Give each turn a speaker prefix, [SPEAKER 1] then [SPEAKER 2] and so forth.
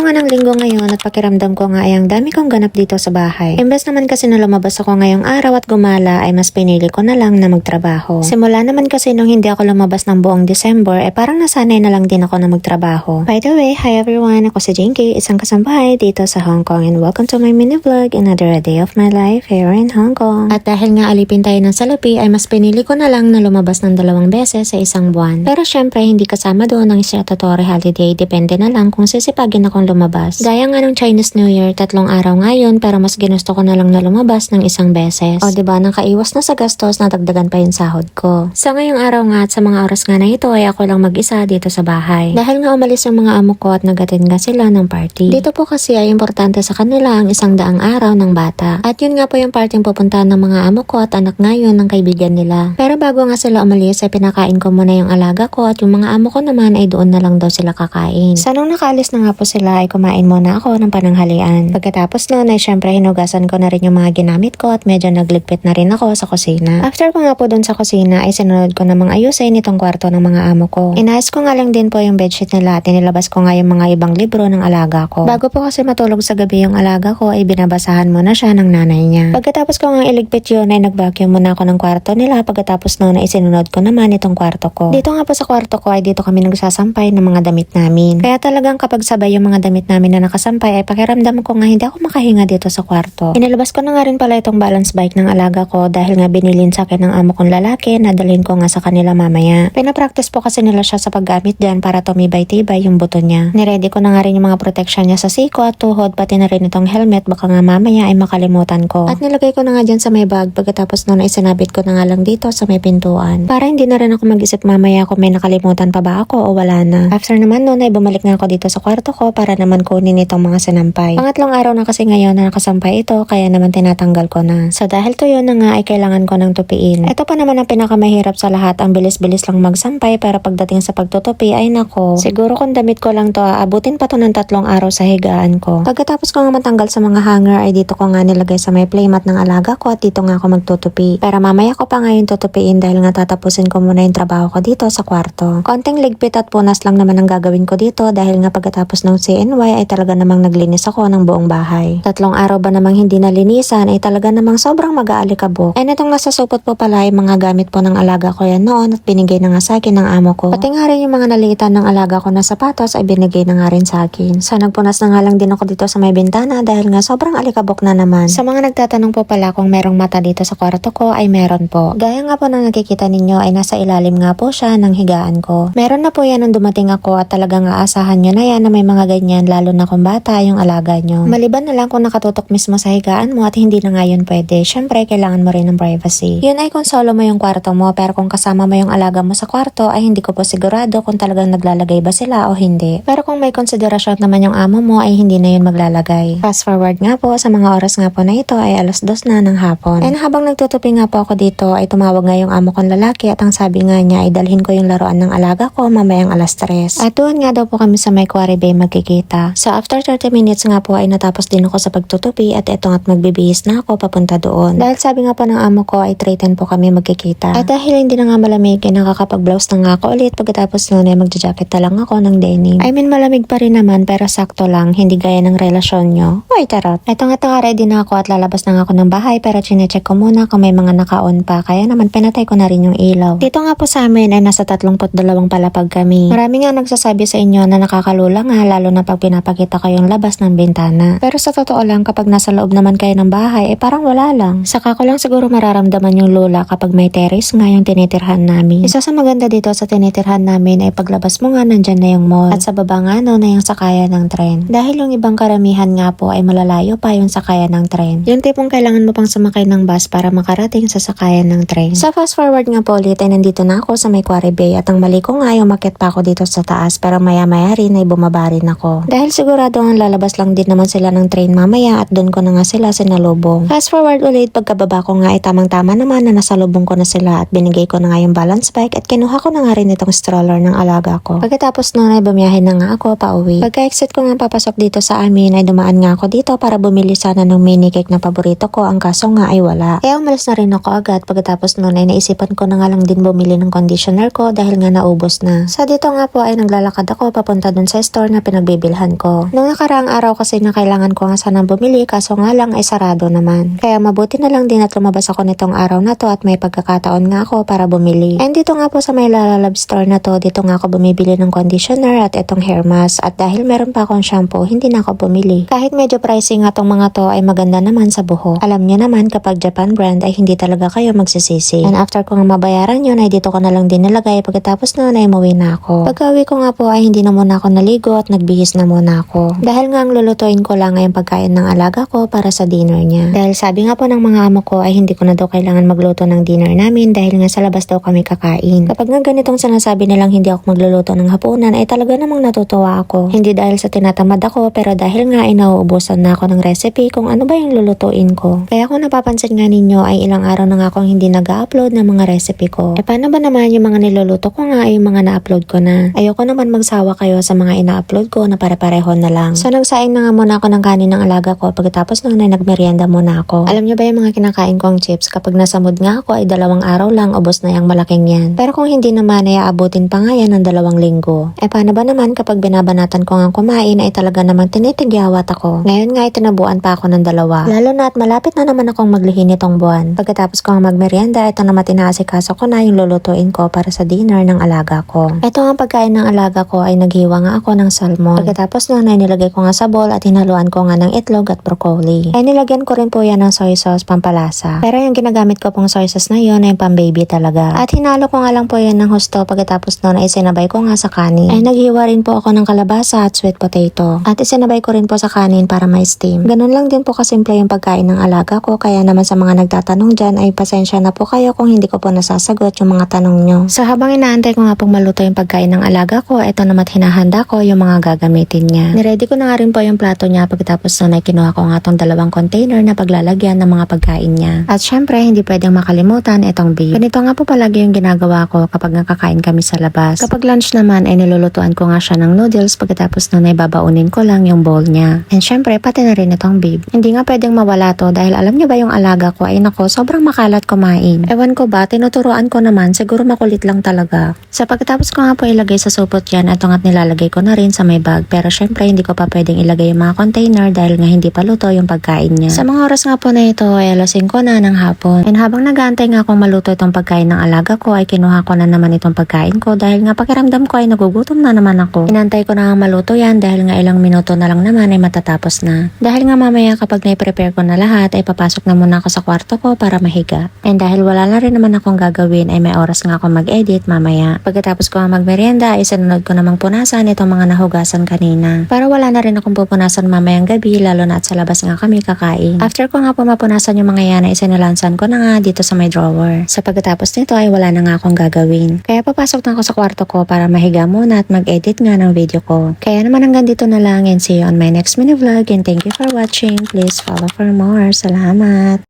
[SPEAKER 1] Araw nga ng linggo ngayon at pakiramdam ko nga ay ang dami kong ganap dito sa bahay. Imbes naman kasi na lumabas ako ngayong araw at gumala ay mas pinili ko na lang na magtrabaho. Simula naman kasi nung hindi ako lumabas ng buong December ay parang nasanay na lang din ako na magtrabaho. By the way, hi everyone! Ako si Jinky, isang kasambahay dito sa Hong Kong and welcome to my mini vlog, another day of my life here in Hong Kong. At dahil nga alipin tayo ng salapi ay mas pinili ko na lang na lumabas ng 2 beses sa isang buwan. Pero syempre hindi kasama doon ang statutory holiday, depende na lang kung sisipagin akong lumabas. Gaya nga ng Chinese New Year, 3 araw ngayon pero mas ginusto ko na lang na lumabas ng 1 beses. O diba, nang kaiwas na sa gastos, nadagdagan pa yung sahod ko. Sa ngayong araw nga at sa mga oras nga na ito ay ako lang mag-isa dito sa bahay. Dahil nga umalis yung mga amo ko at nag-attend nga sila ng party. Dito po kasi ay importante sa kanila ang 100 araw ng bata. At yun nga po yung parting pupuntahan ng mga amo ko at anak ngayon ng kaibigan nila. Pero bago nga sila umalis ay pinakain ko muna yung alaga ko at yung mga amo ko naman ay doon na lang daw sila kakain. Sa nung nakaalis na nga po sila ay kumain muna ako ng pananghalian. Pagkatapos noon ay syempre hinugasan ko na rin yung mga ginamit ko at medyo nagligpit na rin ako sa kusina. After ko nga po dun sa kusina ay sinunod ko namang ayusin itong kwarto ng mga amo ko. Inayos ko nga lang din po yung bedsheet nila at inilabas ko nga yung mga ibang libro ng alaga ko. Bago po kasi matulog sa gabi yung alaga ko ay binabasahan muna siya ng nanay niya. Pagkatapos ko nga iligpit yun ay nag-vacuum muna ako ng kwarto nila. Pagkatapos noon ay sinunod ko naman itong kwarto ko. Dito nga po sa kwarto ko ay dito kami nagsasampay ng mga damit namin. Kaya talagang kapag sabay yung mga damit namin na nakasampay ay pakiramdam ko nga hindi ako makahinga dito sa kwarto. Inilabas ko na nga rin pala itong balance bike ng alaga ko dahil nga binilin sa akin ng amo kong lalaki na dalhin ko nga sa kanila mamaya. Pinapractice po kasi nila siya sa paggamit dyan para tumibay-tibay yung buto niya. Niready ko na nga rin yung mga protection niya sa siko at tuhod pati na rin itong helmet baka nga mamaya ay makalimutan ko. At nilagay ko na nga dyan sa may bag pagkatapos noon ay sinabit ko na nga lang dito sa may pintuan. Para hindi na rin ako mag-isip mamaya kung may nakalimutan pa ba ako o wala na. After naman noon ay bumalik nga ako dito sa kwarto ko para naman kunin itong mga sinampay. Pangatlong araw na kasi ngayon na nakasampay ito kaya naman tinatanggal ko na. So dahil to yun na nga ay kailangan ko ng tupiin. Ito pa naman ang pinakamahirap sa lahat, ang bilis-bilis lang magsampay pero pagdating sa pagtutupi ay nako. Siguro kung damit ko lang to aabutin pa to ng 3 araw sa higaan ko. Pagkatapos ko nga matanggal sa mga hanger ay dito ko nga nilagay sa may playmat ng alaga ko at dito nga ako magtutupi. Pero mamaya ko pa ngayon tutupiin dahil nga tatapusin ko muna yung trabaho ko dito sa kwarto. Konting ligpit at punas lang naman ang gagawin ko dito dahil nga pagkatapos ng CNY ay talaga namang naglinis ako ng buong bahay. 3 araw ba namang hindi nalinisan ay talaga namang sobrang mag-aalikabok. Ay itong nasa supot po pala ay mga gamit po ng alaga ko yan noon at binigay na nga sa akin ng amo ko. Pati nga rin yung mga naliitan ng alaga ko na sapatos ay binigay na nga rin sa akin. So nagpunas na nga lang din ako dito sa may bintana dahil nga sobrang alikabok na naman. Sa mga nagtatanong po pala kung merong mata dito sa kwarto ko ay meron po. Gaya nga po na nakikita ninyo ay nasa ilalim nga po siya ng higaan ko. Meron na po yan nung dumating ako at talagang aasahan nyo na yan na may mga ganyan lalo na kung bata yung alaga nyo. Maliban na lang kung nakatutok mismo sa higaan mo at hindi na nga yun pwede. Syempre kailangan mo rin ng privacy. Yun ay kung solo mo yung kwarto mo pero kung kasama mo yung alaga mo sa kwarto ay hindi ko po sigurado kung talagang naglalagay ba sila o hindi. Pero kung may konsiderasyon naman yung amo mo ay hindi na yun maglalagay. Fast forward nga po sa mga oras nga po na ito ay 2:00 na ng hapon. And habang nagtutupi nga po ako dito ay tumawag nga yung amo kong lalaki at ang sabi nga niya ay dalhin ko yung laruan ng alaga ko mamayang 3:00. At doon nga daw po kami sa may Quarry Bay magkikita. So after 30 minutes nga po ay natapos din ako sa pagtutupi at eto nga't magbibihis na ako papunta doon. Dahil sabi nga po ng amo ko ay 3:10 po kami magkikita. At dahil hindi na nga malamig ay nakakapag-blouse na nga ako ulit pagkatapos noon ay magja-jacket na lang ako ng denim. I mean malamig pa rin naman pero sakto lang, hindi gaya ng relasyon nyo. Uy tarot. Eto nga ready na ako at lalabas na nga ako ng bahay pero chinecheck ko muna kung may mga naka-on pa kaya naman pinatay ko na rin yung ilaw. Dito nga po sa amin ay nasa 32 palapag kami. Marami nga nagsasabi sa inyo na nakakalula nga lalo na pag pinapakita ko yung labas ng bintana. Pero sa totoo lang kapag nasa loob naman kayo ng bahay ay parang wala lang. Saka ko lang siguro mararamdaman yung lula kapag may terrace nga yung tinitirhan namin. Isa sa maganda dito sa tinitirhan namin ay paglabas mo nga nandyan na yung mall at sa baba nga no na yung sakayan ng tren. Dahil yung ibang karamihan nga po ay malalayo pa yung sakayan ng tren. Yung tipong kailangan mo pang sumakay ng bus para makarating sa sakayan ng tren. Sa fast forward nga po ulit ay nandito na ako sa may Quarry Bay at ang mali ko nga ay umakyat pa ako dito sa taas pero maya-maya rin ay bumaba rin ako. Dahil sigurado ang lalabas lang din naman sila ng train mamaya at doon ko na nga sila sinalubong. Fast forward ulit pagkababa ko nga ay tamang-tama naman na nasalubong ko na sila at binigay ko na nga yung balance bike at kinuha ko na nga rin itong stroller ng alaga ko. Pagkatapos noon ay bumiyahe na nga ako pa uwi. Pagka-exit ko nga papasok dito sa amin ay dumaan nga ako dito para bumili sana ng mini cake na paborito ko, ang kaso nga ay wala. Kaya umalis na rin ako agad. Pagkatapos noon ay naisipan ko na nga lang din bumili ng conditioner ko dahil nga naubos na. Sa dito nga po ay naglalakad ako papunta dun sa store na pinagbibilhan nabibilhan ko. Nung nakaraang araw kasi na kailangan ko nga sanang bumili kaso nga lang ay sarado naman. Kaya mabuti na lang din at lumabas ako nitong araw na to at may pagkakataon nga ako para bumili. And dito nga po sa may Lalalab store na to, dito nga ako bumibili ng conditioner at itong hair mask. At dahil meron pa akong shampoo, hindi na ako bumili. Kahit medyo pricey nga tong mga to ay maganda naman sa buhok. Alam niyo naman kapag Japan brand ay hindi talaga kayo magsisisi. And after ko nga mabayaran yun ay dito ko na lang din nilagay. Pagkatapos noon ay umuwi na ako. Pagka-uwi ko nga po ay hindi na muna ako naligo at nagbihis na muna ako. Dahil nga ang lulutuin ko lang ay yung pagkain ng alaga ko para sa dinner niya. Dahil sabi nga po ng mga amo ko ay hindi ko na daw kailangan magluto ng dinner namin dahil nga sa labas daw kami kakain. Kapag nga ganitong sinasabi nilang hindi ako magluluto ng hapunan ay talaga namang natutuwa ako. Hindi dahil sa tinatamad ako pero dahil nga ay nauubusan na ako ng recipe kung ano ba yung lulutuin ko. Kaya kung napapansin nga ninyo ay ilang araw na nga akong hindi nag-upload ng mga recipe ko. E paano ba naman yung mga niluluto ko nga ay yung mga na-upload ko na? Ayoko naman magsawa kayo sa mga ina-upload ko na pare-pareho na lang. So nagsaing na nga muna ako ng kanin ng alaga ko pagkatapos noon ay nagmerienda muna ako. Alam niyo ba yung mga kinakain kong chips kapag nasa mood nga ako ay 2 araw lang ubos na yung malaking yan. Pero kung hindi naman ay aabutin pa nga yan ng 2 linggo. E paano ba naman kapag binabanatan ko nga kumain ay talaga namang tinitigyawat ako. Ngayon nga ay tinabuan pa ako ng 2. Lalo na at malapit na naman akong maglihi nitong buwan. Pagkatapos ko nga magmerienda, ito naman tinaasikaso ko na yung lulutuin ko para sa dinner ng alaga ko. Ito ang pagkain ng alaga ko ay naghiwa nga ako ng salmon. Pagkatapos noon ay nilagay ko nga sa bowl at hinaluan ko nga ng itlog at broccoli. Ay nilagyan ko rin po yan ng soy sauce pampalasa. Pero yung ginagamit ko pong soy sauce na yun ay pang baby talaga. At hinalo ko nga lang po yan ng husto pagkatapos noon ay sinabay ko nga sa kanin. Ay naghiwa rin po ako ng kalabasa at sweet potato. At isinabay ko rin po sa kanin para may steam. Ganun lang din po kasimple yung pagkain ng alaga ko kaya naman sa mga nagtatanong dyan ay pasensya na po kayo kung hindi ko po nasasagot yung mga tanong nyo. So habang inaantay ko nga pong maluto yung pagkain ng alaga ko, ito naman hinahanda ko yung mga gagamitin niya. Niready ko na nga rin po yung plato niya pagkatapos noon ay kinuha ko nga tong 2 container na paglalagyan ng mga pagkain niya. At syempre hindi pwedeng makalimutan itong beef. Ganito nga po palagi yung ginagawa ko kapag nakakain kami sa labas. Kapag lunch naman ay nilulutuan ko nga siya ng noodles pagkatapos noon ay babaunin ko lang yung bowl niya. And syempre pati na rin itong beef. Hindi nga pwedeng mawala to dahil alam niyo ba yung alaga ko ay nako sobrang makalat kumain. Ewan ko ba tinuturuan ko naman siguro makulit lang talaga. Sa pagkatapos ko nga po ilagay sa supot yan at at nilalagay ko na rin sa may bag pero syempre hindi ko pa pwedeng ilagay yung mga container dahil nga hindi pa luto yung pagkain niya. Sa mga oras nga po na ito ay alas 5 na ng hapon. And habang nag-aantay nga akong maluto itong pagkain ng alaga ko ay kinuha ko na naman itong pagkain ko dahil nga pakiramdam ko ay nagugutom na naman ako. Inantay ko na nga maluto yan dahil nga ilang minuto na lang naman ay matatapos na. Dahil nga mamaya kapag na-prepare ko na lahat ay papasok na muna ako sa kwarto ko para mahiga. And dahil wala na rin naman akong gagawin ay may oras nga ako mag-edit mamaya. Pagkatapos ko magmerienda ay sinunod ko namang punasan itong mga nahugasan kanina. Para wala na rin akong pupunasan mamayang gabi lalo na at sa labas nga kami kakain. After ko nga pumapunasan yung mga yan ay sinilansan ko na nga dito sa may drawer. Sa pagkatapos nito ay wala na nga akong gagawin. Kaya papasok na ako sa kwarto ko para mahiga muna at mag-edit nga ng video ko. Kaya naman hanggang dito na lang and see you on my next mini vlog and thank you for watching. Please follow for more. Salamat!